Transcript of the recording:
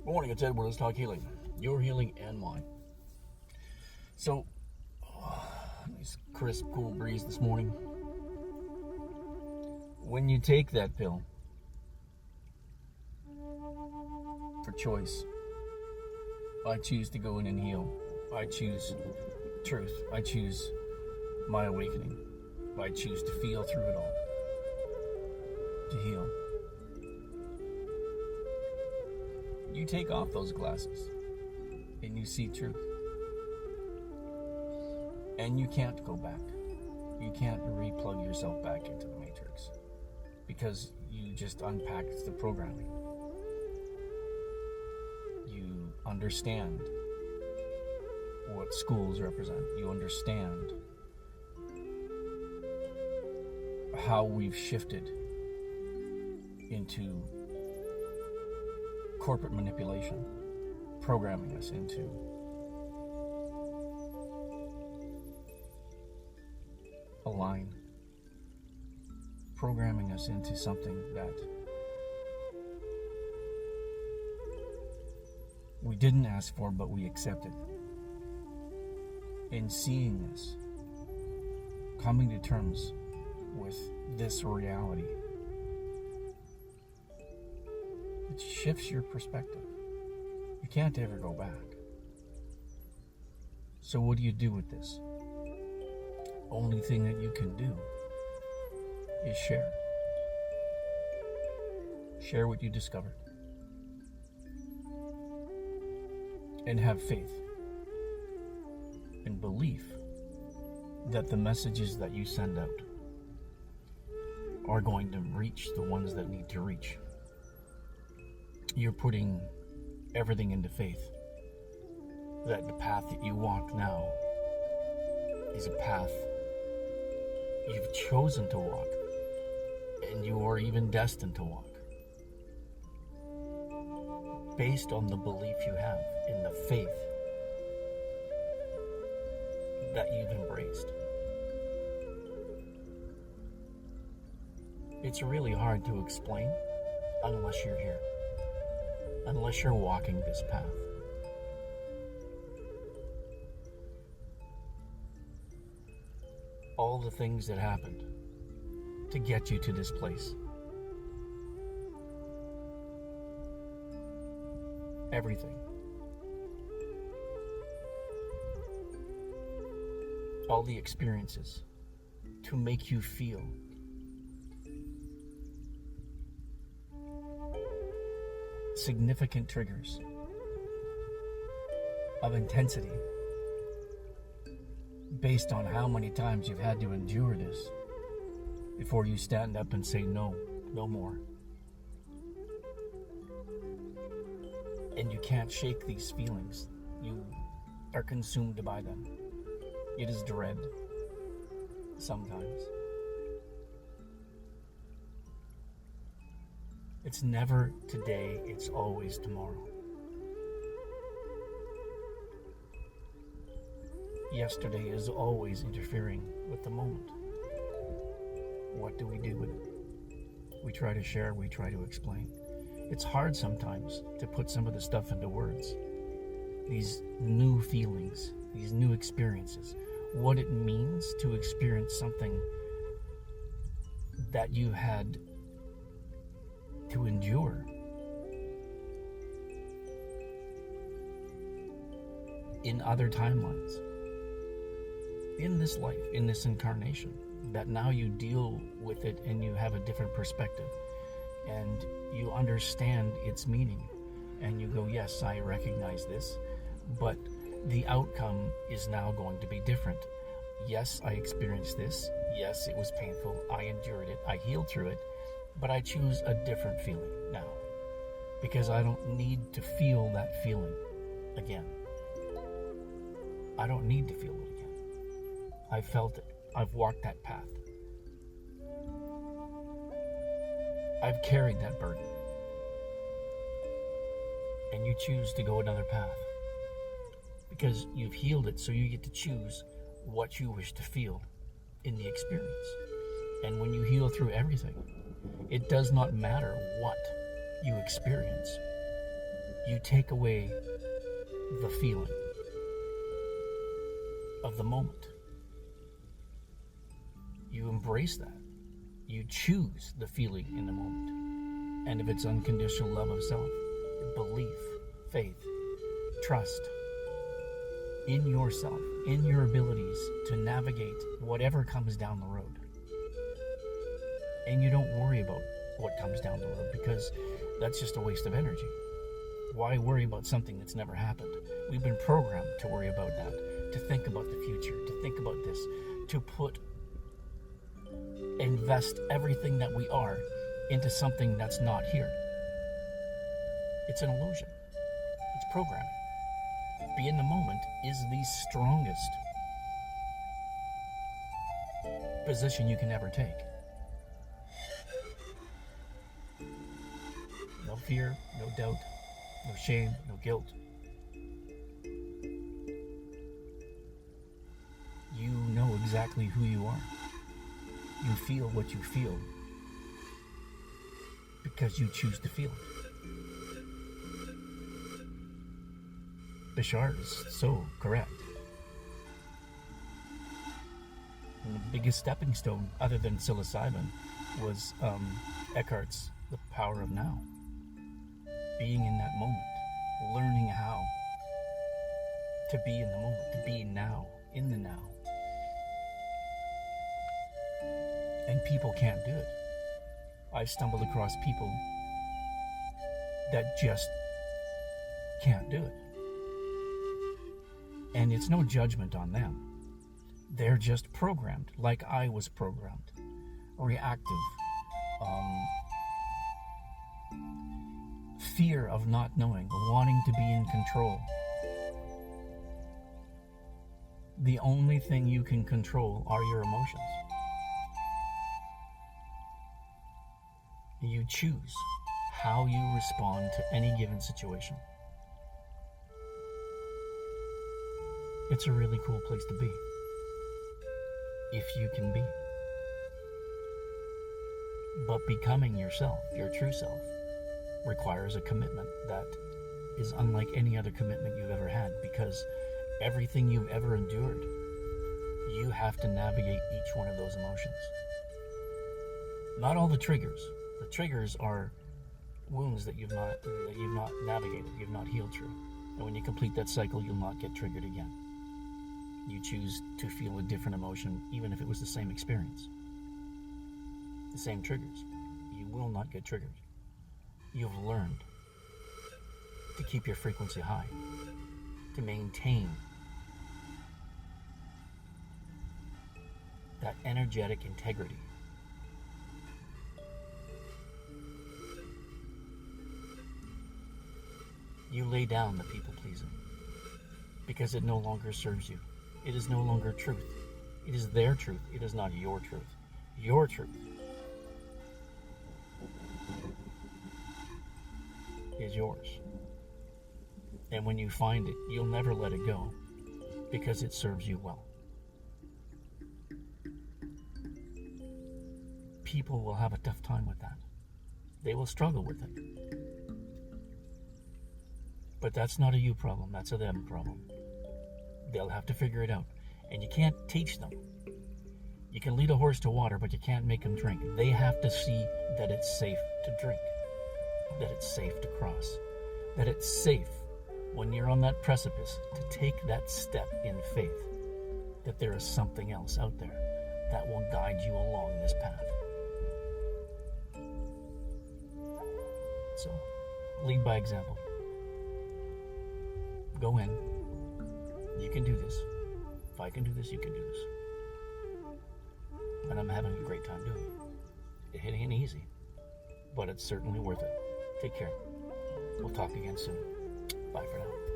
Good morning, it's Edward. Let's talk healing. Your healing and mine. So, nice crisp, cool breeze this morning. When you take that pill for choice, I choose to go in and heal. I choose truth. I choose my awakening. I choose to feel through it all, to heal. You take off those glasses and you see truth. And you can't go back. You can't replug yourself back into the matrix because you just unpacked the programming. You understand what schools represent. You understand how we've shifted into corporate manipulation, programming us into a line, programming us into something that we didn't ask for, but we accepted. In seeing this, coming to terms with this reality, it shifts your perspective. You can't ever go back. So what do you do with this? Only thing that you can do is share. Share what you discovered. And have faith and belief that the messages that you send out are going to reach the ones that need to reach. You're putting everything into faith that the path that you walk now is a path you've chosen to walk and you are even destined to walk based on the belief you have in the faith that you've embraced. It's really hard to explain unless you're here. Unless you're walking this path. All the things that happened to get you to this place. Everything. All the experiences to make you feel significant triggers of intensity based on how many times you've had to endure this before you stand up and say no more. And you can't shake these feelings. You are consumed by them. It is dread sometimes. It's never today, it's always tomorrow. Yesterday is always interfering with the moment. What do we do with it? We try to share, we try to explain. It's hard sometimes to put some of the stuff into words. These new feelings, these new experiences, what it means to experience something that you had to endure in other timelines, in this life, in this incarnation, that now you deal with it and you have a different perspective and you understand its meaning and you go, yes, I recognize this, but the outcome is now going to be different. Yes, I experienced this. Yes, it was painful. I endured it. I healed through it. But I choose a different feeling now because I don't need to feel that feeling again. I don't need to feel it again. I felt it. I've walked that path. I've carried that burden. And you choose to go another path because you've healed it, so you get to choose what you wish to feel in the experience. And when you heal through everything, it does not matter what you experience. You take away the feeling of the moment. You embrace that. You choose the feeling in the moment. And if it's unconditional love of self, belief, faith, trust in yourself, in your abilities to navigate whatever comes down the road. And you don't worry about what comes down the road, because that's just a waste of energy. Why worry about something that's never happened? We've been programmed to worry about that, to think about the future, to think about this, to invest everything that we are into something that's not here. It's an illusion. It's programming. Be in the moment is the strongest position you can ever take. No fear, no doubt, no shame, no guilt. You know exactly who you are. You feel what you feel because you choose to feel it. Bashar is so correct. And the biggest stepping stone, other than psilocybin, was Eckhart's The Power of Now. Being in that moment, learning how to be in the moment, to be now, in the now. And people can't do it. I've stumbled across people that just can't do it. And it's no judgment on them. They're just programmed, like I was programmed. Reactive. Fear of not knowing, wanting to be in control. The only thing you can control are your emotions. You choose how you respond to any given situation. It's a really cool place to be, if you can be. But becoming yourself, your true self, requires a commitment that is unlike any other commitment you've ever had, because everything you've ever endured, you have to navigate each one of those emotions. Not all the triggers. The triggers are wounds that you've not navigated, you've not healed through. And when you complete that cycle, you'll not get triggered again. You choose to feel a different emotion, even if it was the same experience. The same triggers. You will not get triggered. You've learned to keep your frequency high, to maintain that energetic integrity. You lay down the people pleasing because it no longer serves you. It is no longer truth. It is their truth. It is not your truth. Your truth is yours. And when you find it, you'll never let it go because it serves you well. People will have a tough time with that. They will struggle with it. But that's not a you problem, that's a them problem. They'll have to figure it out. And you can't teach them. You can lead a horse to water, but you can't make them drink. They have to see that it's safe to drink, that it's safe to cross, that it's safe when you're on that precipice to take that step in faith, that there is something else out there that will guide you along this path. So, lead by example. Go in. You can do this. If I can do this, you can do this. And I'm having a great time doing it. It ain't easy, but it's certainly worth it. Take care. We'll talk again soon. Bye for now.